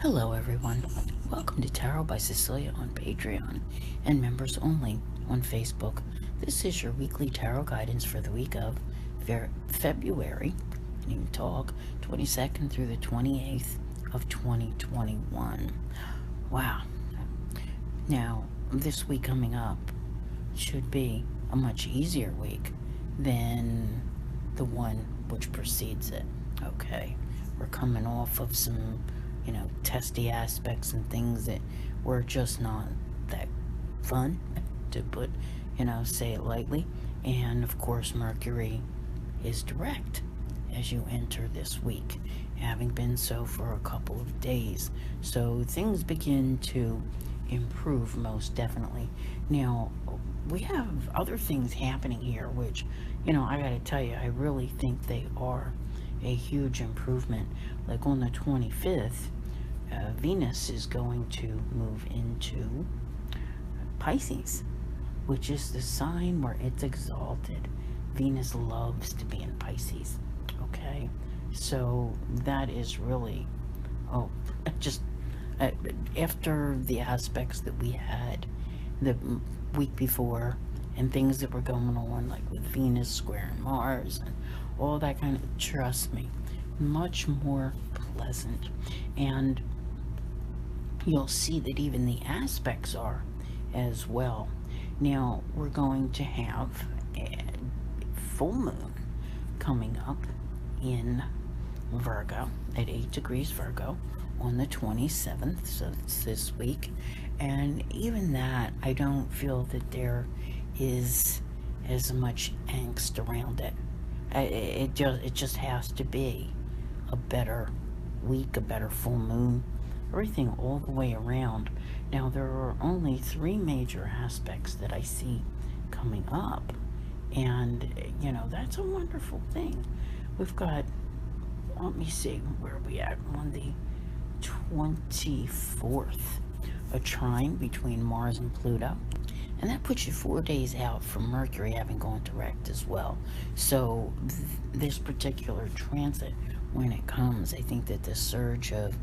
Hello, everyone. Welcome to Tarot by Cecilia on Patreon and members only on Facebook. This is your weekly tarot guidance for the week of February, and you talk 22nd through the 28th of 2021. Wow. Now, this week coming up should be a much easier week than the one which precedes it. Okay. We're coming off of some testy aspects and things that were just not that fun, to put, say it lightly. And of course, Mercury is direct as you enter this week, having been so for a couple of days. So things begin to improve most definitely. Now, we have other things happening here, which, I gotta tell you, I really think they are a huge improvement. Like on the 25th, Venus is going to move into Pisces, which is the sign where it's exalted. Venus loves to be in Pisces, okay? So that is really, just after the aspects that we had the week before and things that were going on, like with Venus squaring Mars and all that kind of, trust me, much more pleasant. And you'll see that even the aspects are as well. Now, we're going to have a full moon coming up in Virgo at 8 degrees Virgo on the 27th, so it's this week. And even that, I don't feel that there is as much angst around it. It just has to be a better week, a better full moon, everything all the way around. Now, there are only 3 major aspects that I see coming up, and that's a wonderful thing. We've got, let me see, where are we at? On the 24th, a trine between Mars and Pluto, and that puts you 4 days out from Mercury having gone direct as well. So this particular transit, when it comes, I think that the surge of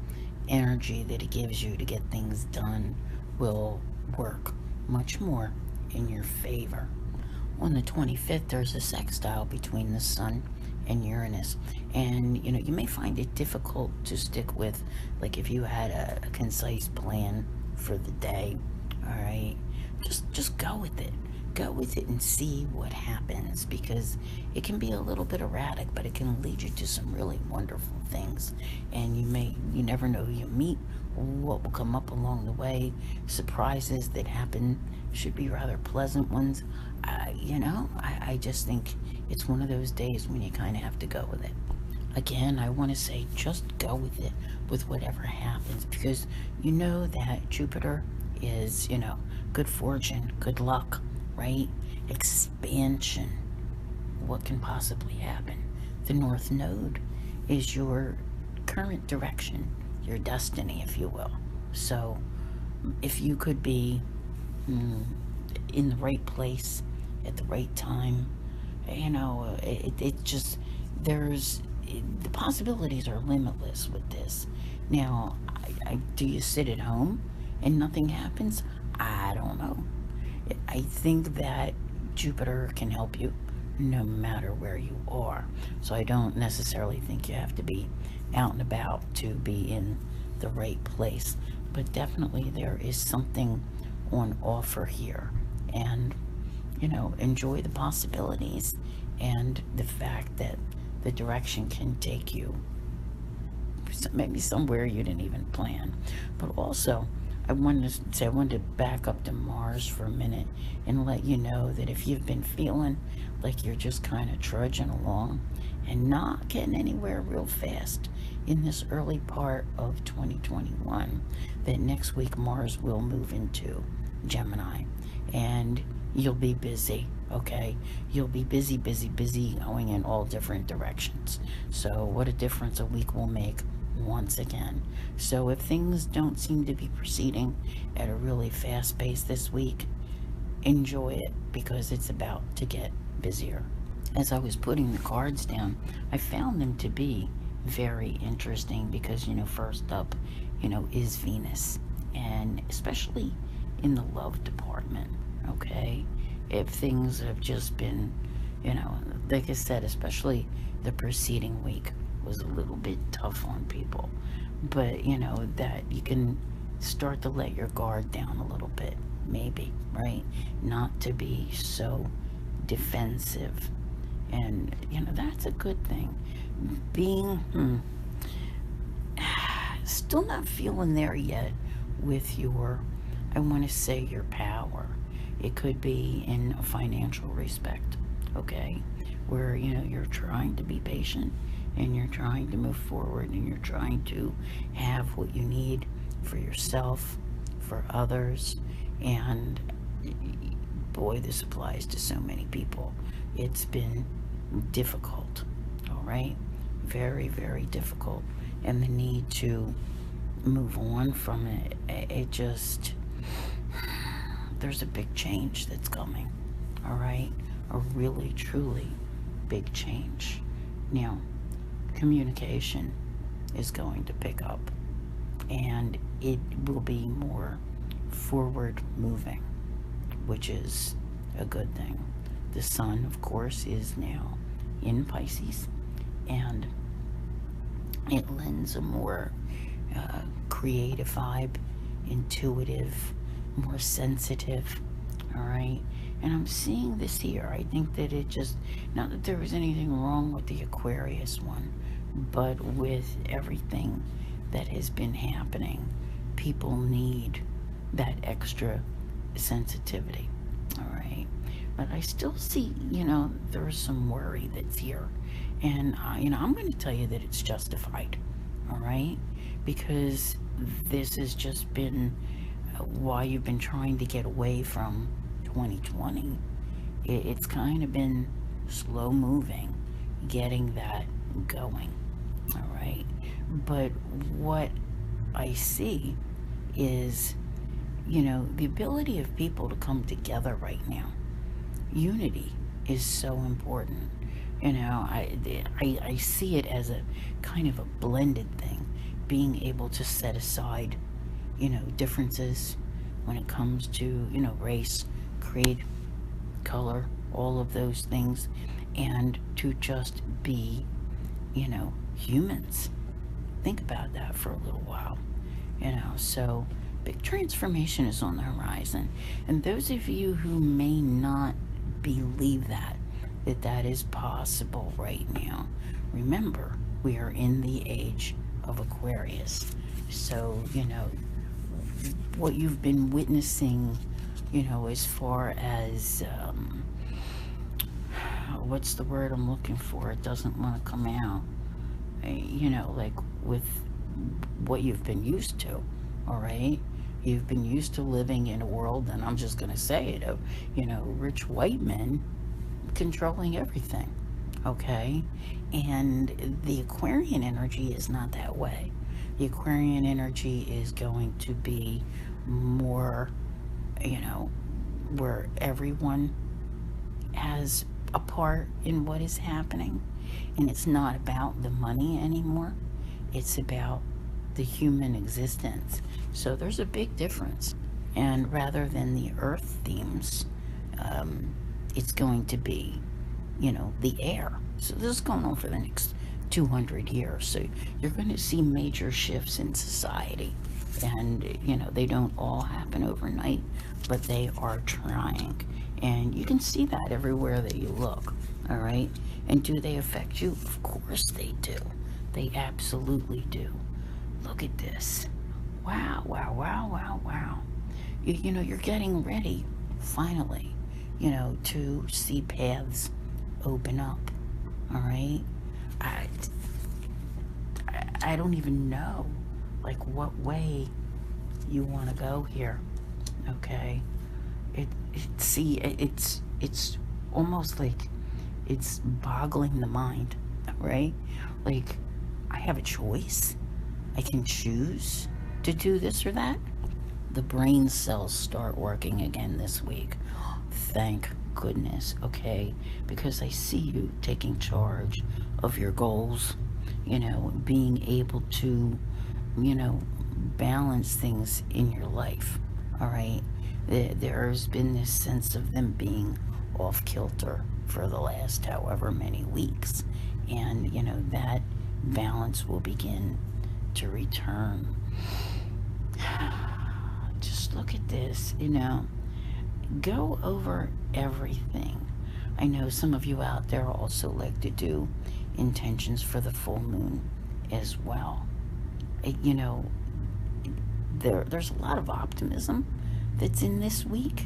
energy that it gives you to get things done will work much more in your favor. On the 25th, there's a sextile between the Sun and Uranus, and you may find it difficult to stick with, like if you had a concise plan for the day. All right, just go with it. Go with it and see what happens, because it can be a little bit erratic, but it can lead you to some really wonderful things. And you never know who you meet, what will come up along the way. Surprises that happen should be rather pleasant ones. I just think it's one of those days when you kind of have to go with it. Again, I want to say just go with it, with whatever happens, because you know that Jupiter is, good fortune, good luck, right? Expansion. What can possibly happen? The North Node is your current direction, your destiny, if you will. So if you could be in the right place at the right time, the possibilities are limitless with this. Now, do you sit at home and nothing happens? I don't know. I think that Jupiter can help you no matter where you are. So I don't necessarily think you have to be out and about to be in the right place. But definitely there is something on offer here. And, enjoy the possibilities and the fact that the direction can take you maybe somewhere you didn't even plan. But also, I wanted to back up to Mars for a minute and let you know that if you've been feeling like you're just kind of trudging along and not getting anywhere real fast in this early part of 2021, that next week Mars will move into Gemini and you'll be busy, okay? You'll be busy going in all different directions. So what a difference a week will make once again. So if things don't seem to be proceeding at a really fast pace this week, enjoy it, because it's about to get busier. As I was putting the cards down, I found them to be very interesting because, first up is Venus. And especially in the love department, okay? If things have just been, like I said, especially the preceding week was a little bit tough on people. But, that you can start to let your guard down a little bit, maybe, right? Not to be so defensive. And, that's a good thing. Being, still not feeling there yet with your, I want to say, your power. It could be in a financial respect, okay? Where, you're trying to be patient and you're trying to move forward and you're trying to have what you need for yourself, for others. And boy, this applies to so many people. It's been difficult, all right? Very, very difficult. And the need to move on from it, there's a big change that's coming, all right? A really, truly big change. Now, communication is going to pick up, and it will be more forward moving, which is a good thing. The sun, of course, is now in Pisces, and it lends a more creative vibe, intuitive, more sensitive, all right? And I'm seeing this here. I think that it just, not that there was anything wrong with the Aquarius one, but with everything that has been happening, people need that extra sensitivity, all right? But I still see, there's some worry that's here. And, I'm going to tell you that it's justified, all right? Because this has just been why you've been trying to get away from 2020. It's kind of been slow moving, getting that going, all right? But what I see is, the ability of people to come together right now. Unity is so important. I see it as a kind of a blended thing, being able to set aside, differences when it comes to, race, creed, color, all of those things, and to just be, humans. Think about that for a little while, so big transformation is on the horizon. And those of you who may not believe that is possible right now, remember, we are in the age of Aquarius. So, what you've been witnessing, as far as, what's the word I'm looking for? It doesn't want to come out. Like with what you've been used to, all right? You've been used to living in a world, and I'm just going to say it, of, rich white men controlling everything, okay? And the Aquarian energy is not that way. The Aquarian energy is going to be more, where everyone has a part in what is happening. And it's not about the money anymore. It's about the human existence. So there's a big difference. And rather than the earth themes, it's going to be, the air. So this is going on for the next 200 years. So you're going to see major shifts in society. And, they don't all happen overnight, but they are trying. And you can see that everywhere that you look, all right? And do they affect you? Of course they do. They absolutely do. Look at this. Wow, wow, wow, wow, wow. You're getting ready, finally, to see paths open up, all right? I don't even know, like, what way you want to go here, okay? It's almost like it's boggling the mind, right? Like, I have a choice. I can choose to do this or that. The brain cells start working again this week. Thank goodness, okay? Because I see you taking charge of your goals, being able to, balance things in your life. All right, there's been this sense of them being off kilter for the last however many weeks, and that balance will begin to return. Just look at this, go over everything. I know some of you out there also like to do intentions for the full moon as well. There's a lot of optimism that's in this week,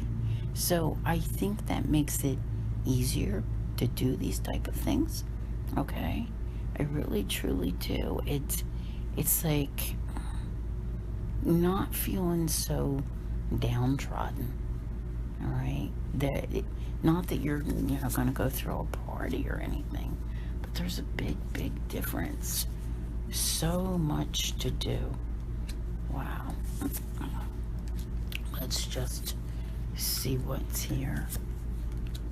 so I think that makes it easier to do these type of things. Okay, I really truly do. It's like not feeling so downtrodden. All right, not that you're going to go throw a party or anything, but there's a big difference. So much to do. Wow. Let's just see what's here.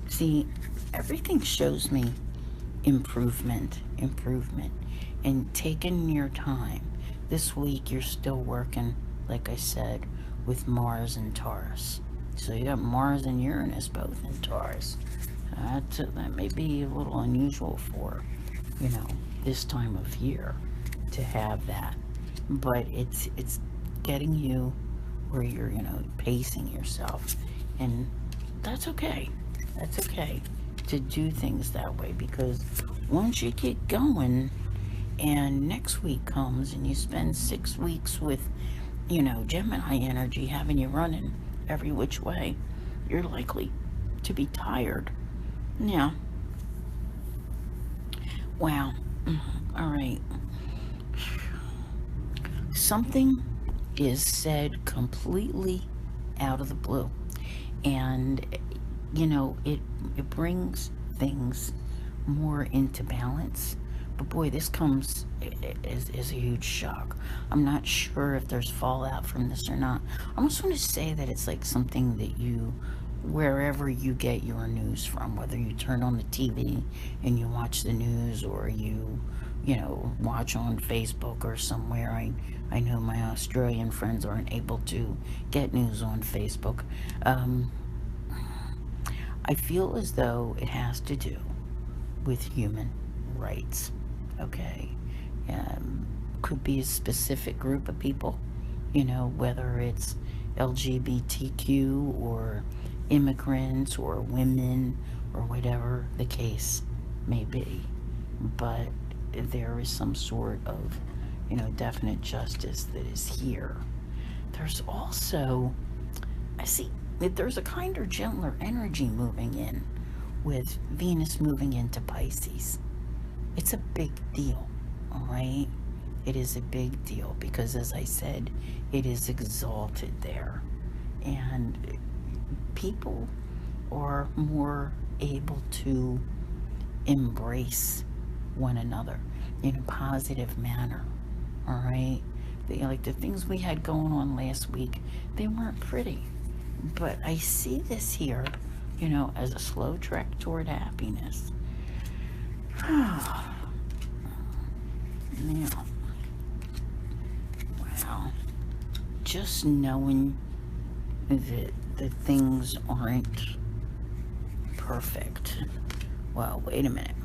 See, everything shows me improvement, and taking your time. This week you're still working, like I said, with Mars and Taurus. So you got Mars and Uranus both in Taurus. That may be a little unusual for, this time of year to have that. But it's getting you where you're, pacing yourself. And that's okay. That's okay to do things that way, because once you get going and next week comes and you spend 6 weeks with, Gemini energy having you running every which way, you're likely to be tired. Yeah. Wow. All right. Something is said completely out of the blue, and it brings things more into balance. But boy, this comes as a huge shock. I'm not sure if there's fallout from this or not. I almost want to say that it's like something that wherever you get your news from, whether you turn on the TV and you watch the news, or you watch on Facebook or somewhere. I know my Australian friends aren't able to get news on Facebook. I feel as though it has to do with human rights. Okay, could be a specific group of people, whether it's LGBTQ or immigrants or women or whatever the case may be. But there is some sort of, definite justice that is here. There's also, I see that there's a kinder, gentler energy moving in with Venus moving into Pisces. It's a big deal, all right? It is a big deal because, as I said, it is exalted there. And people are more able to embrace one another in a positive manner, all right? Like the things we had going on last week, they weren't pretty. But I see this here, as a slow trek toward happiness. Now, wow, just knowing that things aren't perfect. Well, wait a minute.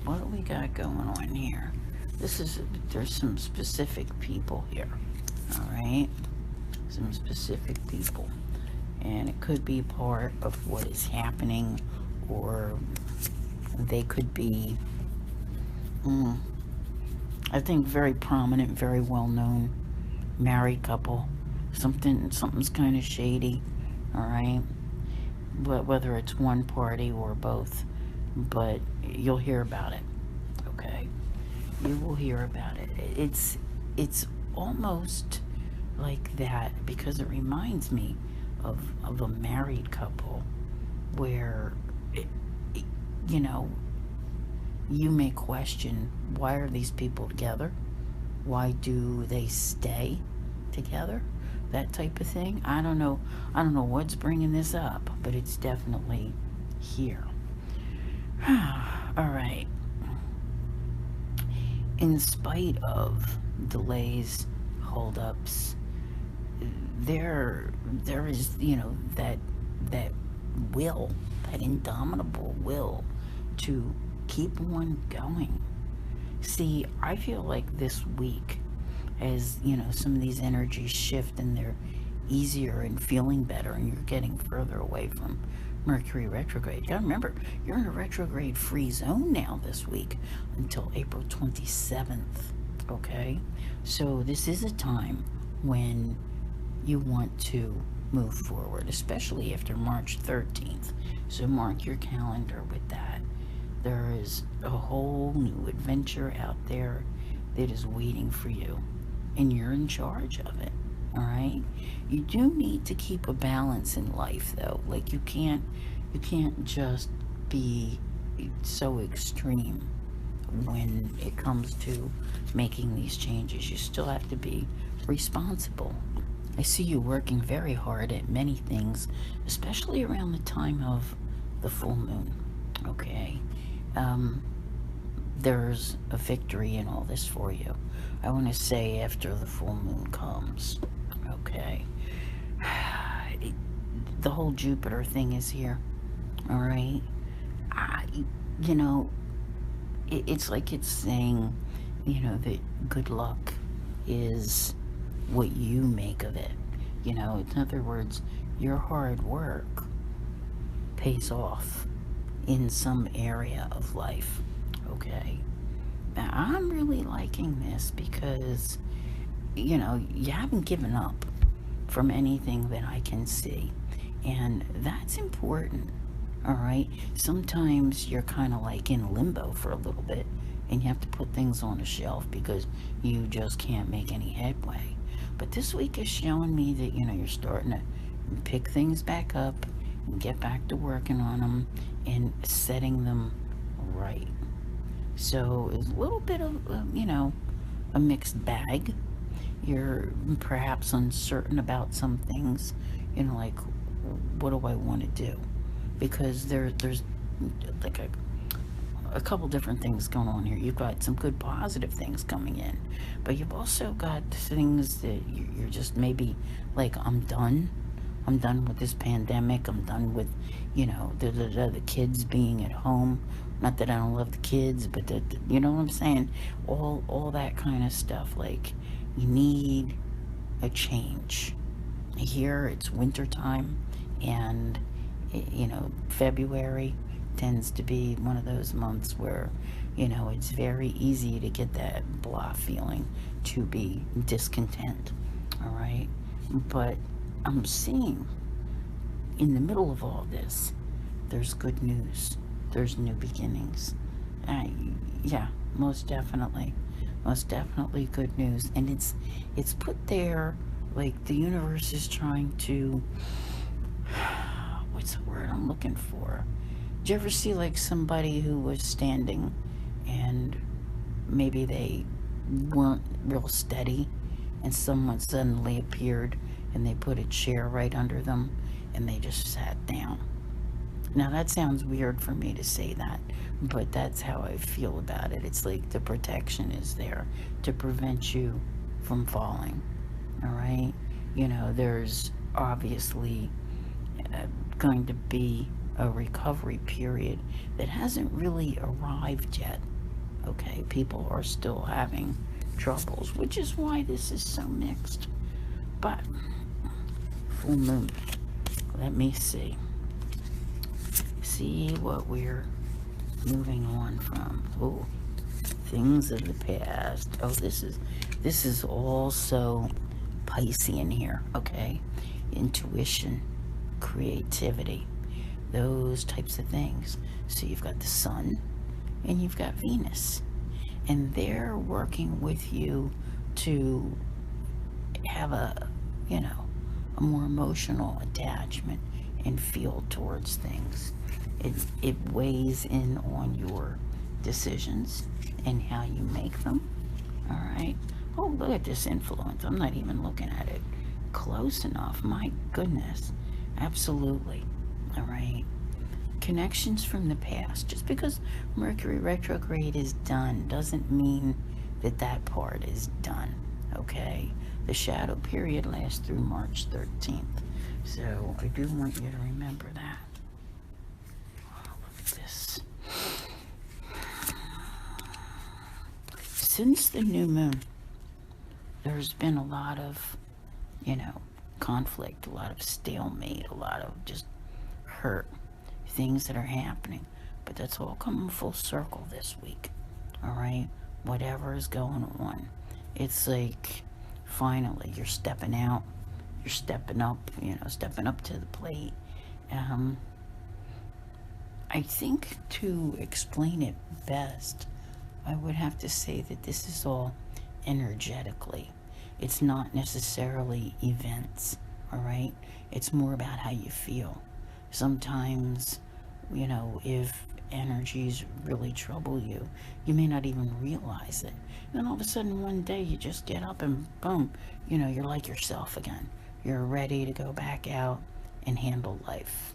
What do we got going on here? There's some specific people here, all right? Some specific people. And it could be part of what is happening, or they could be, I think, very prominent, very well-known married couple. Something's kind of shady, all right? But whether it's one party or both, but you'll hear about it, okay? You will hear about it. It's almost like that because it reminds me of a married couple where you may question, why are these people together? Why do they stay together? That type of thing. I don't know what's bringing this up, but it's definitely here. All right. In spite of delays, holdups, there is, that will, that indomitable will to keep on going. See, I feel like this week, as some of these energies shift and they're easier and feeling better, and you're getting further away from Mercury retrograde. You gotta remember, you're in a retrograde free zone now this week until April 27th. Okay? So this is a time when you want to move forward, especially after March 13th. So mark your calendar with that. There is a whole new adventure out there that is waiting for you, and you're in charge of it. All right? You do need to keep a balance in life, though. Like, you can't just be so extreme when it comes to making these changes. You still have to be responsible. I see you working very hard at many things, especially around the time of the full moon. Okay? There's a victory in all this for you. I want to say after the full moon comes. Okay? The whole Jupiter thing is here. All right? It's like it's saying, that good luck is what you make of it. In other words, your hard work pays off in some area of life. Okay? Now, I'm really liking this because, you haven't given up from anything that I can see. And that's important. All right? Sometimes you're kind of like in limbo for a little bit, and you have to put things on a shelf because you just can't make any headway. But this week is showing me that, you're starting to pick things back up and get back to working on them and setting them right. So it's a little bit of, a mixed bag. You're perhaps uncertain about some things, like, what do I want to do? Because there's like a couple different things going on here. You've got some good positive things coming in, but you've also got things that you're just maybe like, I'm done with this pandemic. I'm done with, the kids being at home. Not that I don't love the kids, but you know what I'm saying? All that kind of stuff. Like, you need a change. Here it's winter time, and February tends to be one of those months where, it's very easy to get that blah feeling, to be discontent. All right? But I'm seeing in the middle of all this, there's good news. There's new beginnings. Yeah, most definitely good news. And it's put there like the universe is trying to, what's the word I'm looking for? Did you ever see like somebody who was standing and maybe they weren't real steady, and someone suddenly appeared and they put a chair right under them and they just sat down? Now that sounds weird for me to say that, but that's how I feel about it. It's like the protection is there to prevent you from falling. All right? There's obviously going to be a recovery period that hasn't really arrived yet. Okay? People are still having troubles, which is why this is so mixed. But full moon. Let me see what we're moving on from. Oh, things of the past. Oh, this is also Piscean here. Okay? Intuition, creativity, those types of things. So you've got the sun and you've got Venus, and they're working with you to have a more emotional attachment and feel towards things. It weighs in on your decisions and how you make them. All right? Oh, look at this influence. I'm not even looking at it close enough. My goodness. Absolutely. All right? Connections from the past. Just because Mercury retrograde is done doesn't mean that part is done. Okay? The shadow period lasts through March 13th. So I do want you to remember that. Oh, look at this. Since the new moon, there's been a lot of, conflict, a lot of stalemate, a lot of just hurt, things that are happening. But that's all coming full circle this week. All right? Whatever is going on. It's like finally you're stepping out, you're stepping up, stepping up to the plate. I think to explain it best, I would have to say that this is all energetically. It's not necessarily events, all right? It's more about how you feel. Sometimes, if energies really trouble you, you may not even realize it. Then all of a sudden one day you just get up and boom, you're like yourself again. You're ready to go back out and handle life.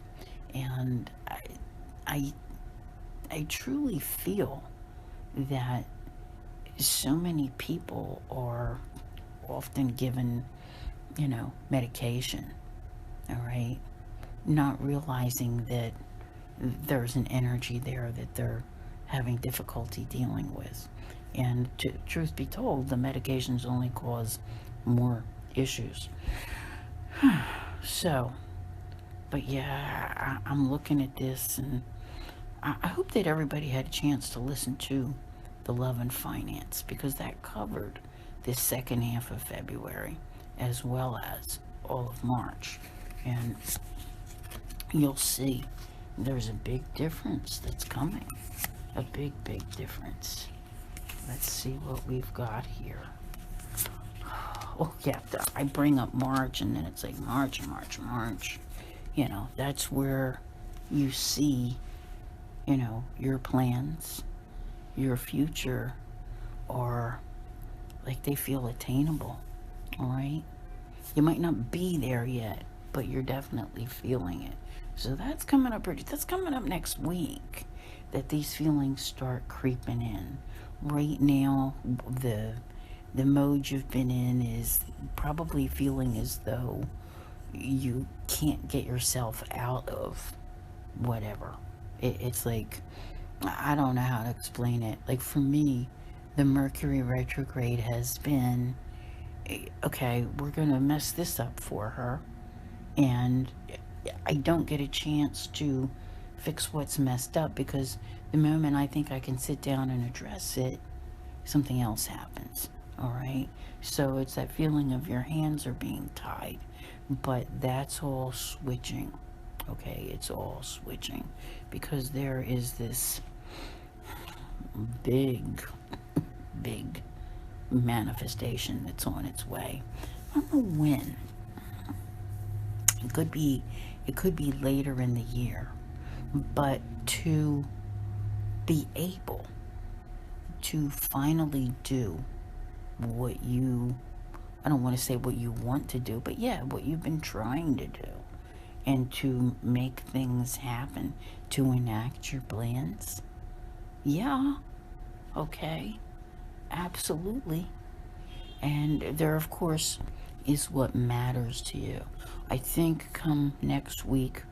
And I truly feel that so many people are often given, medication, all right? Not realizing that there's an energy there that they're having difficulty dealing with. And truth be told, the medications only cause more issues. So, but yeah, I'm looking at this, and I hope that everybody had a chance to listen to the Love and Finance, because that covered this second half of February as well as all of March. And you'll see there's a big difference that's coming. A big, big difference. Let's see what we've got here. Oh, yeah, I bring up March, and then it's like March. That's where you see, your plans, your future, are like they feel attainable, all right? You might not be there yet, but you're definitely feeling it. So that's coming up next week, that these feelings start creeping in. Right now, the mode you've been in is probably feeling as though you can't get yourself out of whatever. It's like, I don't know how to explain it. Like for me, the Mercury retrograde has been, okay, we're going to mess this up for her. And I don't get a chance to fix what's messed up, because the moment I think I can sit down and address it, something else happens. All right? So it's that feeling of your hands are being tied. But that's all switching. Okay? It's all switching. Because there is this big manifestation that's on its way. I don't know when. It could be later in the year. But to be able to finally do what you, I don't want to say what you want to do, but yeah, what you've been trying to do, and to make things happen, to enact your plans. Yeah, okay, absolutely. And there, of course, is what matters to you. I think come next week,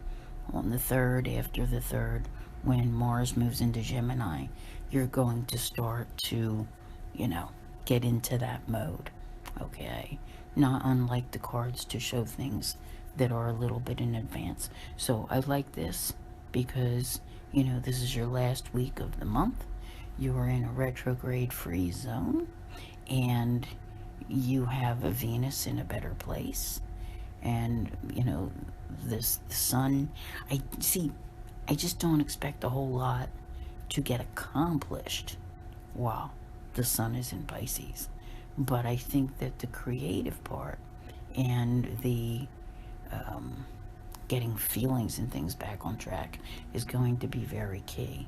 on the 3rd, after the 3rd, when Mars moves into Gemini, you're going to start to, get into that mode, okay? Not unlike the cards to show things that are a little bit in advance. So I like this because, this is your last week of the month. You're in a retrograde free zone, and you have a Venus in a better place. And, the sun, I just don't expect a whole lot to get accomplished while the sun is in Pisces. But I think that the creative part and the getting feelings and things back on track is going to be very key.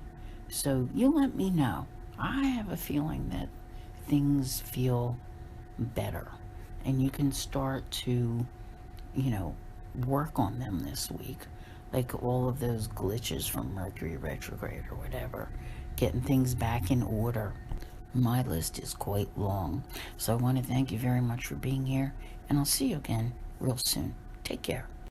So you let me know. I have a feeling that things feel better, and you can start to, work on them this week. Like all of those glitches from Mercury retrograde or whatever, getting things back in order, My list is quite long. So I want to thank you very much for being here, and I'll see you again real soon. Take care.